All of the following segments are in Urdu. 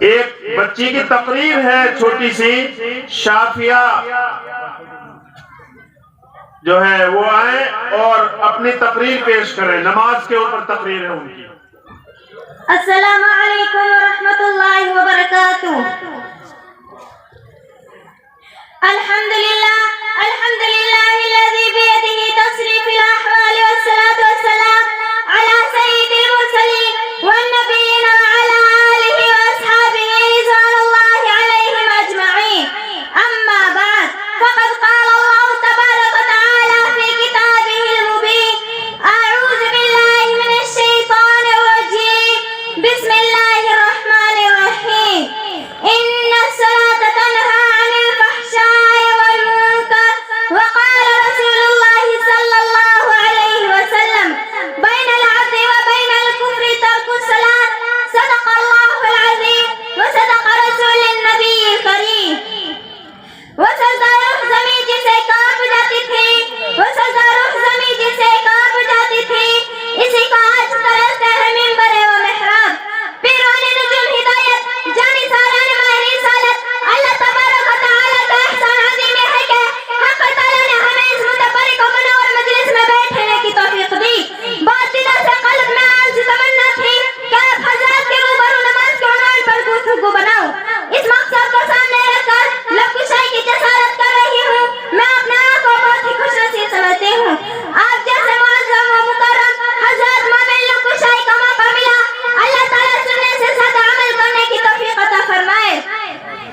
ایک بچی کی تقریر ہے چھوٹی سی، شافیہ جو ہے وہ آئیں اور اپنی تقریر پیش کریں، نماز کے اوپر تقریر ہے ان کی۔ السلام علیکم ورحمۃ اللہ وبرکاتہ۔ الحمدللہ الذی بیدہ تصریف الاحوال والصلاة والسلام علی سید المرسلین والنبیین وعلی آلہ واصحابہ رضوان اللہ علیہم اجمعین، اما بعد فقد قال اللہ تبارک وتعالی فی کتابہ المبین، اعوذ باللہ من الشیطان الرجیم، بسم اللہ الرحمن الرحیم، ان الصلاة تنہی عن الفحشاء والمنکر، وقال رسول اللہ صلی اللہ علیہ وسلم بین العبد وبین الکفر ترک الصلاة، صدق اللہ العظیم وصدق رسول النبی الکریم۔ وہ سجدہ روح زمین جسے کانپ جاتی تھی، وہ سجدہ روح زمین جسے کانپ جاتی تھی، اسی کا آج ترستے ہیں منبر و محراب۔ پیروان نجوم ہدایت جانی سالان ماہ رسالت، اللہ تبارک و تعالیٰ کا احسان عظیم ہے کہ حق تعالیٰ نے ہمیں اس متبرک و منور مجلس میں بیٹھنے کی توفیق دی۔ بہت دنوں سے قلب میں عرض تمنا تھی کہ آپ حضرات کے روبرو نماز کے عنوان پر گفتگو بناؤں۔ اس مقصد کو سامنے رکھ کر لب کشائی کی جسارت کر رہی ہوں۔ میں اپنے آپ کو بہت ہی خوش نصیب سمجھتی ہوں۔ آپ جیسے معظم و مکرم حضرات مومن لب کشائی کا موقع ملا، اللہ تعالیٰ سننے سے زیادہ عمل کرنے کی توفیق عطا فرمائے۔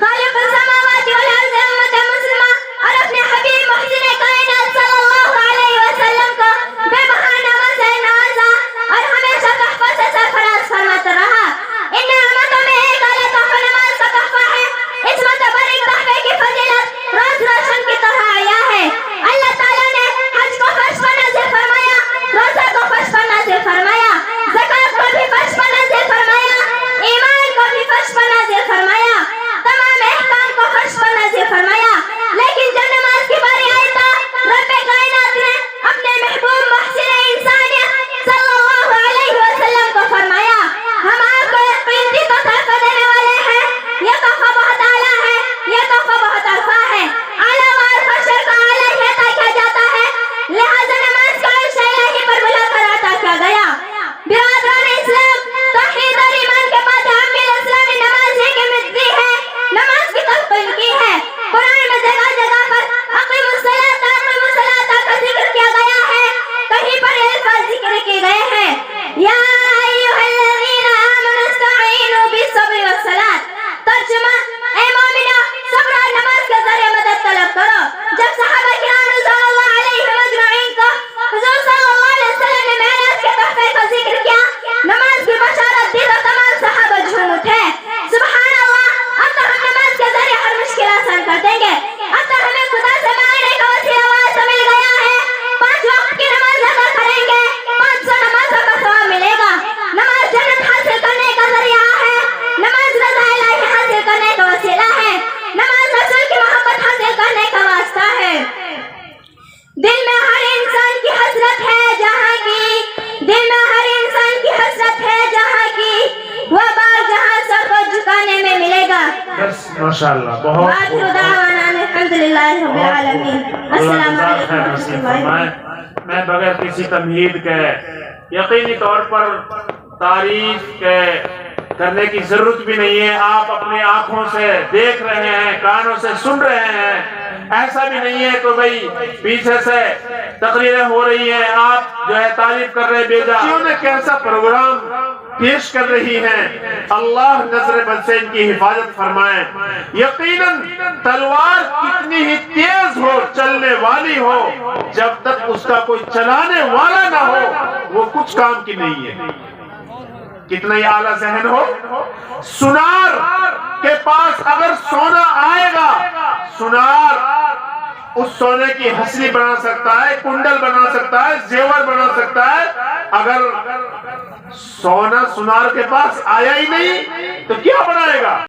خالق السماوات والارض امت مسلمہ اور اپنے حبیب محسن کائنات صلی اللہ علیہ وسلم کو بے بہا نعمت سے نوازا اور ہمیشہ تحفہ سے سرفراز فرماتا رہا۔ ان نعمتوں میں ایک اعلیٰ تحفہ نماز کا تحفہ ہے۔ اس متبرک تحفے کی فضیلت روز روشن کی طرح عیاں ہے۔ اللہ تعالیٰ نے حج کو فرض پر نازل فرمایا، روزہ کو فرض پر نازل فرمایا، زکوٰۃ کو بھی فرض پر نازل فرمایا، ایمان کو بھی فرض پر نازل فرمایا، تمام احکام کو فرض پر نازل فرمایا۔ لیکن جب نماز کی باری آئی تو رب کائنات نے اپنے محبوب محسن انسانیت صلی اللہ علیہ وسلم کو فرمایا، ہم آپ کو ایک قیمتی تحفہ دینے والے ہیں۔ یہ تحفہ بہت اعلیٰ ہے، یہ تحفہ بہت عرفہ ہے، اعلیٰ و عرفہ شر کا اعلیٰ ہی عطا کیا جاتا ہے، لہذا نماز کو عرش الہی پر بلا کر عطا کیا گیا۔ برادران اسلام، توحید اور ایمان کے بعد عامل اسلامی نماز ہی کی مدی ہے، نماز کی تلقین کی ہے۔ قرآن میں جگہ جگہ پر اقیموا الصلاۃ کا ذکر کیا گیا ہے، کہیں پر یہ الفاظ ذکر کیے گئے ہیں، یا ایھا الذین آمنوا استعینوا بالصبر والصلاۃ۔ ترجمہ، اے مومنو، صبر اور نماز کے ذریعے مدد طلب کرو۔ جب صحابہ کرام رضوان اللہ علیہم اجمعین کو حضور صلی اللہ علیہ وسلم نے معراج کے تحفے کا ذکر کیا، نماز کی بشارت دی تو تمام صحابہ جھوم اٹھے۔ سبحان اللہ، اب تو ہم نماز کے ذریعے ہر مشکل آسان کر دیں گے، اب تو ہمیں خدا سے مانگنے کا وسیلہ وہاں سے مل گیا ہے۔ 5 وقت کی نماز ادا کریں گے، 500 نمازوں کا ثواب ملے گا۔ نماز جنت حاصل کرنے کا ذریعہ ہے، نماز رضا الہی حاصل کرنے کا وسیلہ ہے، نماز رسول کی محبت حاصل کرنے کا واسطہ ہے۔ دل میں ہر انسان کی حسرت ہے جہاں کی، دل میں ہر انسان کی حسرت ہے جہاں کی، وہ باغ جہاں سر کو جھکانے میں ملے گا۔ بس ماشاءاللہ، بہت وآخر دعوانا الحمدللہ رب العالمین۔ السلام علیکم ورحمۃ اللہ۔ میں بغیر کسی تمہید کے یقینی طور پر تعریف کے کرنے کی ضرورت بھی نہیں ہے، آپ اپنی آنکھوں سے دیکھ رہے ہیں، کانوں سے سن رہے ہیں۔ ایسا بھی نہیں ہے کہ بھئی پیچھے سے تقریریں ہو رہی ہیں، آپ جو ہے تعریف کر رہے بیجا۔ بچیوں نے کیسا پروگرام پیش کر رہی ہیں، اللہ نظر بد سے ان کی حفاظت فرمائے۔ یقیناً تلوار کتنی ہی تیز ہو، چلنے والی ہو، جب تک اس کا کوئی چلانے والا نہ ہو وہ کچھ کام کی نہیں ہے۔ کتنا ہی اعلیٰ ذہن ہو، سنار کے پاس اگر سونا آئے گا، سنار اس سونے کی ہسری بنا سکتا ہے، کنڈل بنا سکتا ہے، زیور بنا سکتا ہے۔ اگر سونا سنار کے پاس آیا ہی نہیں تو کیا بنائے گا؟